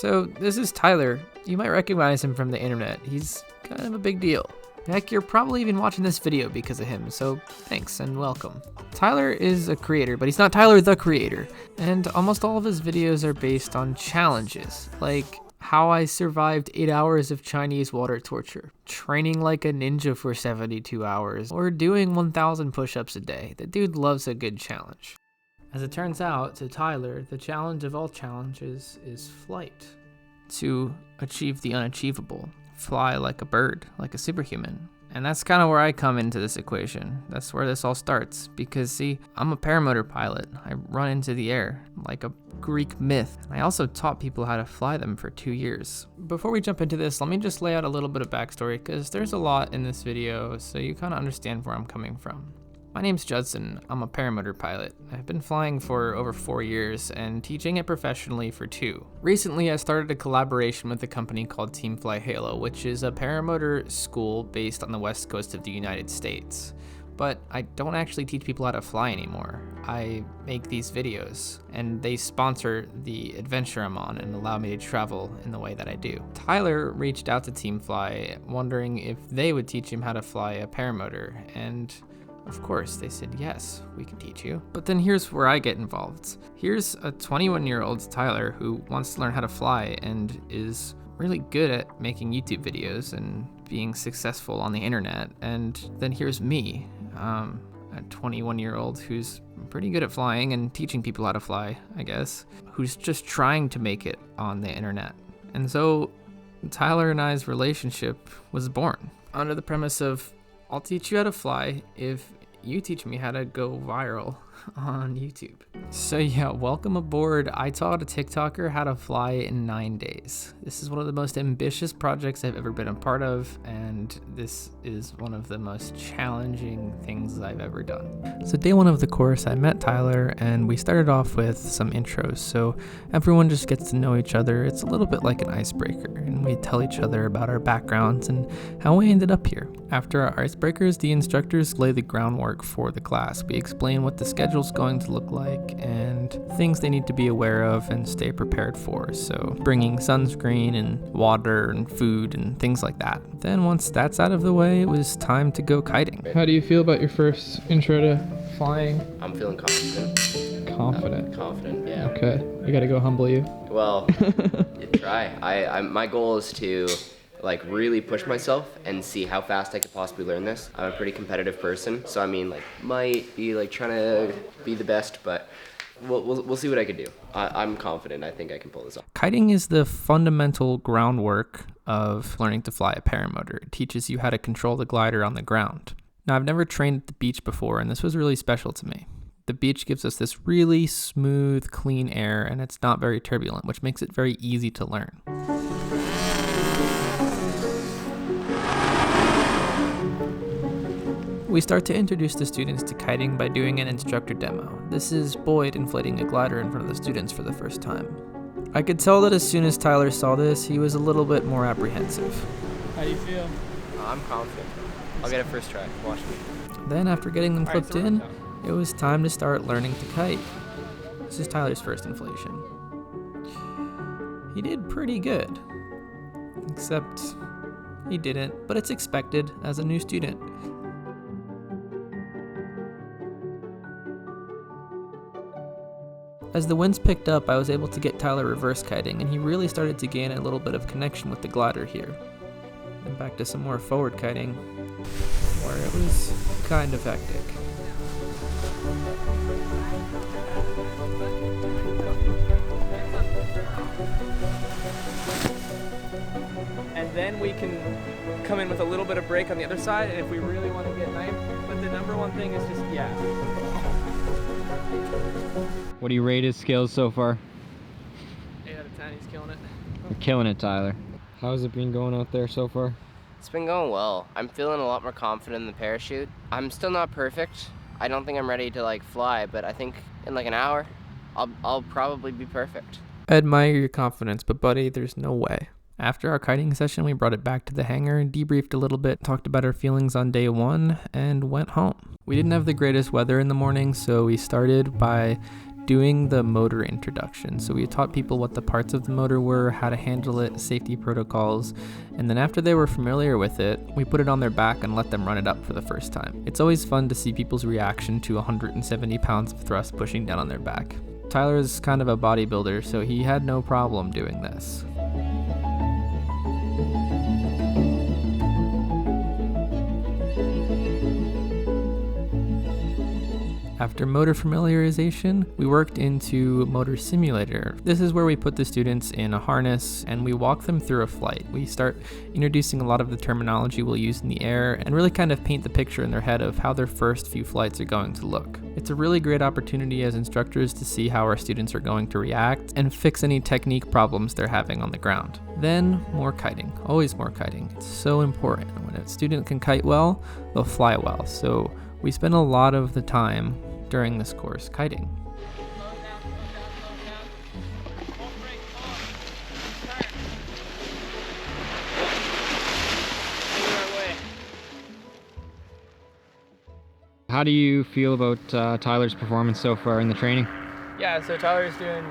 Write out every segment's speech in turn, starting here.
So this is Tyler. You might recognize him from the internet. He's kind of a big deal. Heck, you're probably even watching this video because of him, so thanks and welcome. Tyler is a creator, but he's not Tyler the Creator. And almost all of his videos are based on challenges, like how I survived 8 hours of Chinese water torture, training like a ninja for 72 hours, or doing 1,000 push-ups a day. The dude loves a good challenge. As it turns out, to Tyler, the challenge of all challenges is flight. To achieve the unachievable. Fly like a bird, like a superhuman. And that's kind of where I come into this equation. That's where this all starts. Because see, I'm a paramotor pilot. I run into the air like a Greek myth. I also taught people how to fly them for 2 years. Before we jump into this, let me just lay out a little bit of backstory because there's a lot in this video, so you kind of understand where I'm coming from. My name's Judson. I'm a paramotor pilot. I've been flying for over 4 years and teaching it professionally for 2. Recently, I started a collaboration with a company called Team Fly Halo, which is a paramotor school based on the west coast of the United States. But I don't actually teach people how to fly anymore. I make these videos, and they sponsor the adventure I'm on and allow me to travel in the way that I do. Tyler reached out to Team Fly, wondering if they would teach him how to fly a paramotor, and of course, they said, yes, we can teach you. But then here's where I get involved. Here's a 21-year-old Tyler who wants to learn how to fly and is really good at making YouTube videos and being successful on the internet. And then here's me, a 21-year-old who's pretty good at flying and teaching people how to fly, I guess, who's just trying to make it on the internet. And so Tyler and I's relationship was born under the premise of, I'll teach you how to fly if you teach me how to go viral on YouTube. So yeah, welcome aboard. I taught a TikToker how to fly in 9 days. This is one of the most ambitious projects I've ever been a part of, and this is one of the most challenging things I've ever done. So day 1 of the course, I met Tyler and we started off with some intros. So everyone just gets to know each other. It's a little bit like an icebreaker, and we tell each other about our backgrounds and how we ended up here. After our icebreakers, the instructors lay the groundwork for the class. We explain what the schedule's going to look like and things they need to be aware of and stay prepared for. So bringing sunscreen and water and food and things like that. Then once that's out of the way, it was time to go kiting. How do you feel about your first intro to flying? I'm feeling confident. Confident, yeah. Okay, I gotta go humble you. Well, you try. My goal is to really push myself and see how fast I could possibly learn this. I'm a pretty competitive person, so might be trying to be the best, but we'll see what I can do. I'm confident. I think I can pull this off. Kiting is the fundamental groundwork of learning to fly a paramotor. It teaches you how to control the glider on the ground. Now, I've never trained at the beach before, and this was really special to me. The beach gives us this really smooth, clean air, and it's not very turbulent, which makes it very easy to learn. We start to introduce the students to kiting by doing an instructor demo. This is Boyd inflating a glider in front of the students for the first time. I could tell that as soon as Tyler saw this, he was a little bit more apprehensive. How do you feel? I'm confident. I'll get it first try. Watch me. Then after getting them clipped in, it was time to start learning to kite. This is Tyler's first inflation. He did pretty good. Except he didn't, but it's expected as a new student. As the winds picked up, I was able to get Tyler reverse kiting, and he really started to gain a little bit of connection with the glider here. Then back to some more forward kiting, where it was kind of hectic. And then we can come in with a little bit of break on the other side, and if we really want to get knife, but the number one thing is just, What do you rate his skills so far? 8 out of 10, he's killing it. You're killing it, Tyler. How's it been going out there so far? It's been going well. I'm feeling a lot more confident in the parachute. I'm still not perfect. I don't think I'm ready to fly, but I think in an hour, I'll probably be perfect. I admire your confidence, but buddy, there's no way. After our kiting session, we brought it back to the hangar and debriefed a little bit, talked about our feelings on day 1, and went home. We didn't have the greatest weather in the morning, so we started by doing the motor introduction. So we taught people what the parts of the motor were, how to handle it, safety protocols, and then after they were familiar with it, we put it on their back and let them run it up for the first time. It's always fun to see people's reaction to 170 pounds of thrust pushing down on their back. Tyler is kind of a bodybuilder, so he had no problem doing this. After motor familiarization, we worked into motor simulator. This is where we put the students in a harness and we walk them through a flight. We start introducing a lot of the terminology we'll use in the air and really kind of paint the picture in their head of how their first few flights are going to look. It's a really great opportunity as instructors to see how our students are going to react and fix any technique problems they're having on the ground. Then, more kiting. Always more kiting. It's so important. When a student can kite well, they'll fly well. So we spend a lot of the time during this course kiting. How do you feel about Tyler's performance so far in the training? Yeah, so Tyler's doing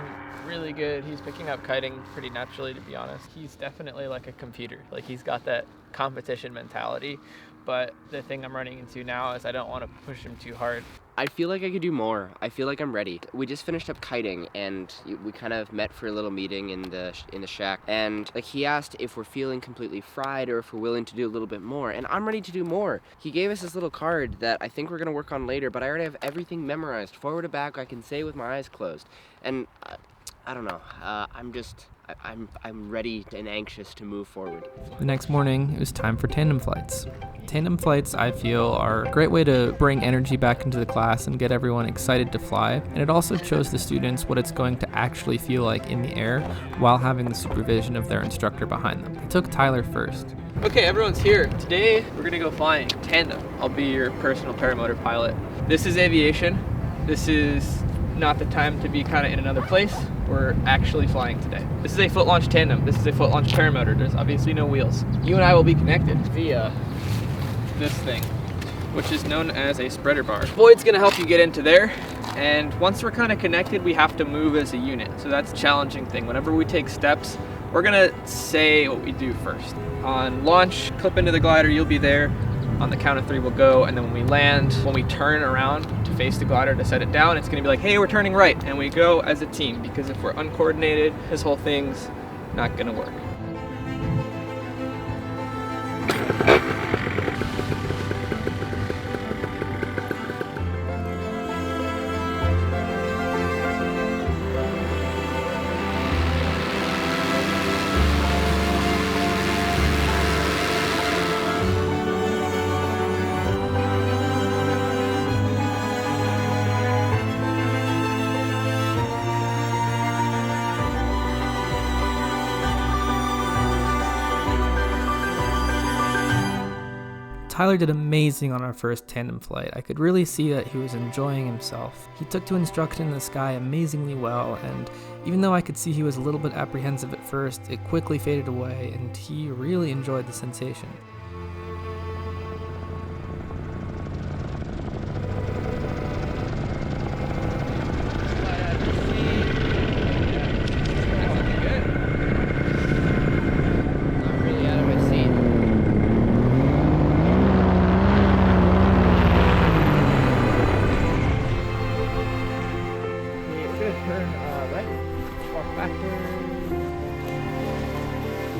really good. He's picking up kiting pretty naturally, to be honest. He's definitely like a computer. Like, he's got that competition mentality. But the thing I'm running into now is I don't want to push him too hard. I feel like I could do more. I feel like I'm ready. We just finished up kiting and we kind of met for a little meeting in the shack. And like, he asked if we're feeling completely fried or if we're willing to do a little bit more. And I'm ready to do more. He gave us this little card that I think we're going to work on later, but I already have everything memorized. Forward to back, I can say with my eyes closed. And I don't know. I'm ready and anxious to move forward. The next morning, it was time for tandem flights. Tandem flights, I feel, are a great way to bring energy back into the class and get everyone excited to fly. And it also shows the students what it's going to actually feel like in the air while having the supervision of their instructor behind them. I took Tyler first. Okay, everyone's here. Today, we're gonna go flying tandem. I'll be your personal paramotor pilot. This is aviation. This is not the time to be kind of in another place. We're actually flying today. This is a foot launch tandem. This is a foot launch paramotor. There's obviously no wheels. You and I will be connected via this thing, which is known as a spreader bar. Boyd's gonna help you get into there. And once we're kind of connected, we have to move as a unit. So that's a challenging thing. Whenever we take steps, we're gonna say what we do first. On launch, clip into the glider, you'll be there. On the count of 3, we'll go, and then when we land, when we turn around to face the glider to set it down, it's gonna be like, hey, we're turning right, and we go as a team, because if we're uncoordinated, this whole thing's not gonna work. Tyler did amazing on our first tandem flight. I could really see that he was enjoying himself. He took to instruction in the sky amazingly well, and even though I could see he was a little bit apprehensive at first, it quickly faded away, and he really enjoyed the sensation.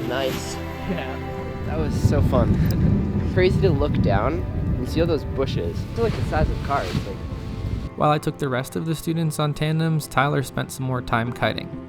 Nice. Yeah. That was so fun. Crazy to look down and see all those bushes. They're like the size of cars. Like. While I took the rest of the students on tandems, Tyler spent some more time kiting.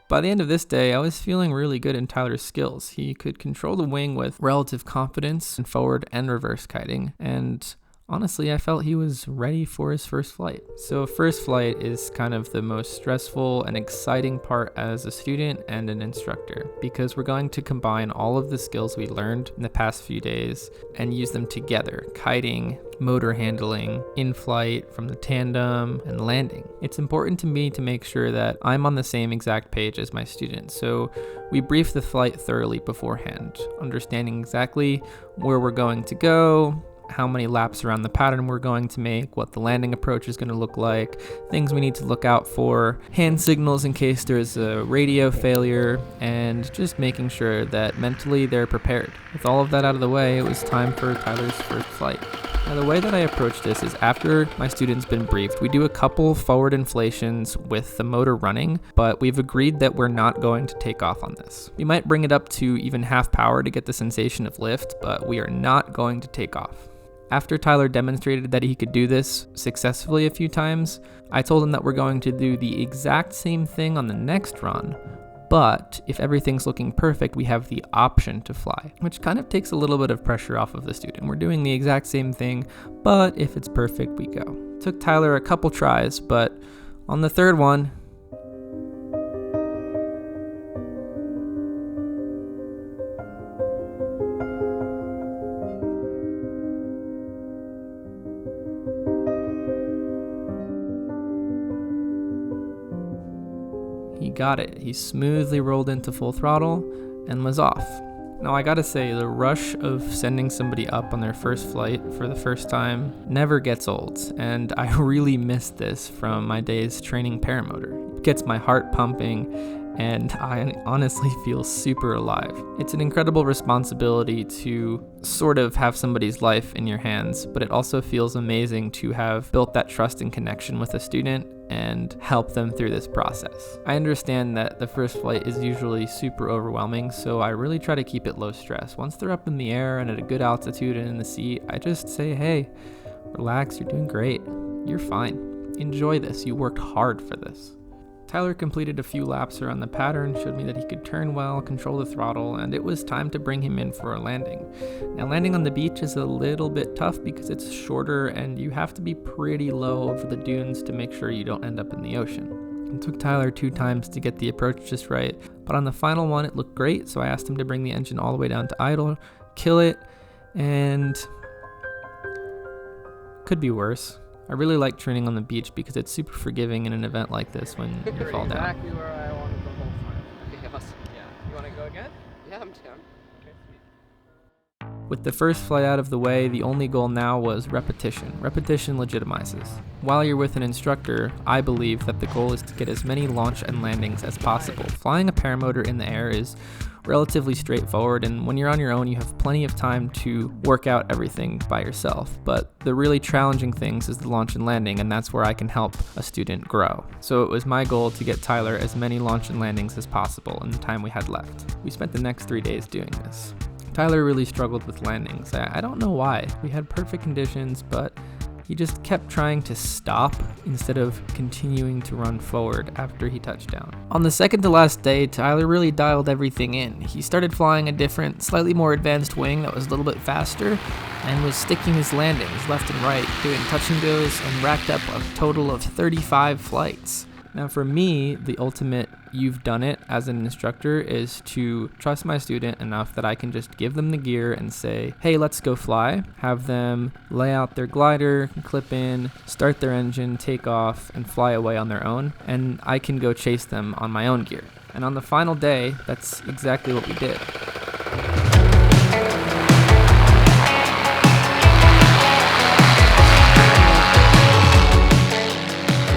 By the end of this day, I was feeling really good in Tyler's skills. He could control the wing with relative confidence in forward and reverse kiting, and honestly, I felt he was ready for his first flight. So first flight is kind of the most stressful and exciting part as a student and an instructor, because we're going to combine all of the skills we learned in the past few days and use them together: kiting, motor handling, in-flight from the tandem, and landing. It's important to me to make sure that I'm on the same exact page as my students, so we brief the flight thoroughly beforehand, understanding exactly where we're going to go, how many laps around the pattern we're going to make, what the landing approach is going to look like, things we need to look out for, hand signals in case there's a radio failure, and just making sure that mentally they're prepared. With all of that out of the way, it was time for Tyler's first flight. Now, the way that I approach this is after my student's been briefed, we do a couple forward inflations with the motor running, but we've agreed that we're not going to take off on this. We might bring it up to even half power to get the sensation of lift, but we are not going to take off. After Tyler demonstrated that he could do this successfully a few times, I told him that we're going to do the exact same thing on the next run, but if everything's looking perfect, we have the option to fly, which kind of takes a little bit of pressure off of the student. We're doing the exact same thing, but if it's perfect, we go. It took Tyler a couple tries, but on the third one, he got it. He smoothly rolled into full throttle and was off. Now, I gotta say, the rush of sending somebody up on their first flight for the first time never gets old, and I really missed this from my days training paramotor. It gets my heart pumping, and I honestly feel super alive. It's an incredible responsibility to sort of have somebody's life in your hands, but it also feels amazing to have built that trust and connection with a student and help them through this process. I understand that the first flight is usually super overwhelming, so I really try to keep it low stress. Once they're up in the air and at a good altitude and in the seat, I just say, hey, relax, you're doing great. You're fine. Enjoy this. You worked hard for this. Tyler completed a few laps around the pattern, showed me that he could turn well, control the throttle, and it was time to bring him in for a landing. Now, landing on the beach is a little bit tough because it's shorter and you have to be pretty low over the dunes to make sure you don't end up in the ocean. It took Tyler 2 times to get the approach just right, but on the final one it looked great, so I asked him to bring the engine all the way down to idle, kill it, and could be worse. I really like training on the beach because it's super forgiving in an event like this when you fall down. Exactly where I wanted the whole time. Okay, awesome. Yeah. You want to go again? Yeah, I'm down. Okay, sweet. With the first flight out of the way, the only goal now was repetition. Repetition legitimizes. While you're with an instructor, I believe that the goal is to get as many launch and landings as possible. Flying a paramotor in the air is relatively straightforward, and when you're on your own, you have plenty of time to work out everything by yourself. But the really challenging things is the launch and landing, and that's where I can help a student grow. So it was my goal to get Tyler as many launch and landings as possible in the time we had left. We spent the next 3 days doing this. Tyler really struggled with landings. I don't know why. We had perfect conditions, but he just kept trying to stop instead of continuing to run forward after he touched down. On the second to last day, Tyler really dialed everything in. He started flying a different, slightly more advanced wing that was a little bit faster and was sticking his landings left and right, doing touch and goes, and racked up a total of 35 flights. Now for me, the ultimate you've done it as an instructor is to trust my student enough that I can just give them the gear and say, hey, let's go fly. Have them lay out their glider, clip in, start their engine, take off, and fly away on their own. And I can go chase them on my own gear. And on the final day, that's exactly what we did.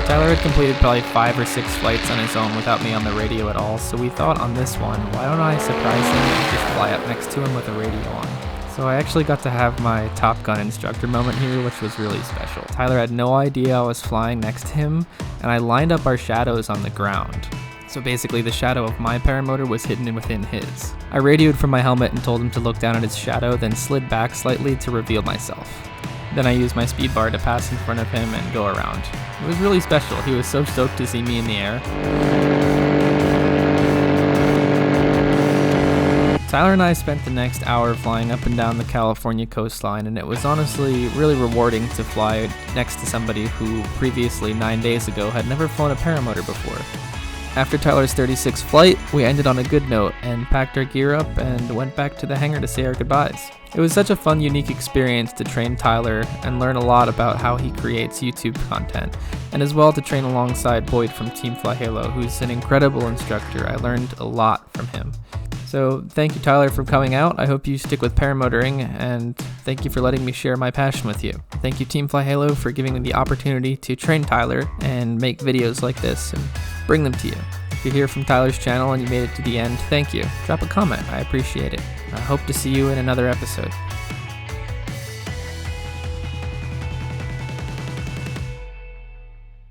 Tyler had completed probably 5 or 6 flights on his own without me on the radio at all, so we thought on this one, why don't I surprise him and just fly up next to him with a radio on. So I actually got to have my Top Gun instructor moment here, which was really special. Tyler had no idea I was flying next to him, and I lined up our shadows on the ground. So basically the shadow of my paramotor was hidden within his. I radioed from my helmet and told him to look down at his shadow, then slid back slightly to reveal myself. Then I used my speed bar to pass in front of him and go around. It was really special. He was so stoked to see me in the air. Tyler and I spent the next hour flying up and down the California coastline, and it was honestly really rewarding to fly next to somebody who previously 9 days ago had never flown a paramotor before. After Tyler's 36th flight, we ended on a good note and packed our gear up and went back to the hangar to say our goodbyes. It was such a fun, unique experience to train Tyler and learn a lot about how he creates YouTube content, and as well to train alongside Boyd from Team Fly Halo, who's an incredible instructor. I learned a lot from him. So thank you, Tyler, for coming out. I hope you stick with paramotoring, and thank you for letting me share my passion with you. Thank you, Team Fly Halo, for giving me the opportunity to train Tyler and make videos like this and bring them to you. If you're here from Tyler's channel and you made it to the end, thank you. Drop a comment. I appreciate it. I hope to see you in another episode.